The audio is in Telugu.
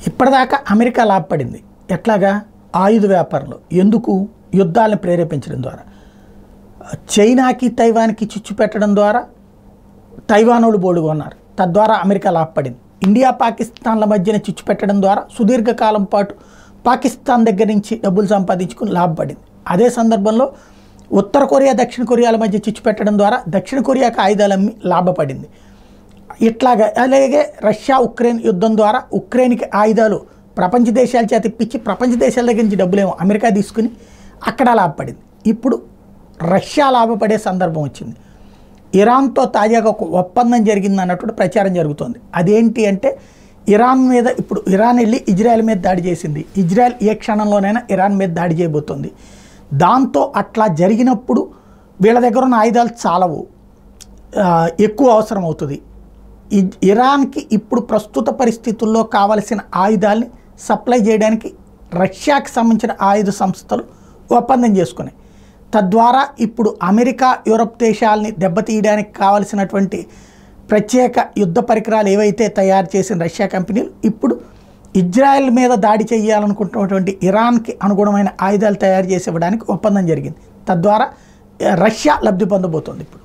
ఇప్పటిదాకా అమెరికా లాభపడింది. ఎట్లాగా? ఆయుధ వ్యాపారంలో. ఎందుకు? యుద్ధాలను ప్రేరేపించడం ద్వారా. చైనాకి తైవాన్కి చిచ్చు పెట్టడం ద్వారా తైవానోళ్ళు బోడుగొన్నారు. తద్వారా అమెరికా లాభపడింది. ఇండియా పాకిస్తాన్ల మధ్యన చిచ్చు పెట్టడం ద్వారా సుదీర్ఘకాలం పాటు పాకిస్తాన్ దగ్గర నుంచి డబ్బులు సంపాదించుకుని లాభపడింది. అదే సందర్భంలో ఉత్తర కొరియా దక్షిణ కొరియాల మధ్య చిచ్చు పెట్టడం ద్వారా దక్షిణ కొరియాకి ఆయుధాలు అమ్మి లాభపడింది. ఇట్లాగా. అలాగే రష్యా ఉక్రెయిన్ యుద్ధం ద్వారా ఉక్రెయిన్కి ఆయుధాలు ప్రపంచ దేశాల చేత ఇప్పించి ప్రపంచ దేశాల దగ్గర నుంచి డబ్బులేమో అమెరికా తీసుకుని అక్కడ లాభపడింది. ఇప్పుడు రష్యా లాభపడే సందర్భం వచ్చింది. ఇరాన్తో తాజాగా ఒక ఒప్పందం జరిగింది అన్నట్టు ప్రచారం జరుగుతోంది. అదేంటి అంటే ఇరాన్ మీద ఇప్పుడు ఇరాన్ వెళ్ళి ఇజ్రాయెల్ మీద దాడి చేసింది. ఇజ్రాయెల్ ఏ క్షణంలోనైనా ఇరాన్ మీద దాడి చేయబోతోంది. దాంతో అట్లా జరిగినప్పుడు వీళ్ళ దగ్గర ఉన్న ఆయుధాలు చాలవు, ఎక్కువ అవసరం అవుతుంది. ఇరాన్కి ఇప్పుడు ప్రస్తుత పరిస్థితుల్లో కావలసిన ఆయుధాలని సప్లై చేయడానికి రష్యాకి సంబంధించిన ఆయుధ సంస్థలు ఒప్పందం చేసుకున్నాయి. తద్వారా ఇప్పుడు అమెరికా యూరప్ దేశాలని దెబ్బతీయడానికి కావలసినటువంటి ప్రత్యేక యుద్ధ పరికరాలు ఏవైతే తయారు చేసిన రష్యా కంపెనీలు ఇప్పుడు ఇజ్రాయెల్ మీద దాడి చేయాలనుకుంటున్నటువంటి ఇరాన్కి అనుగుణమైన ఆయుధాలు తయారు చేసి ఇవ్వడానికి ఒప్పందం జరిగింది. తద్వారా రష్యా లబ్ధి పొందబోతోంది ఇప్పుడు.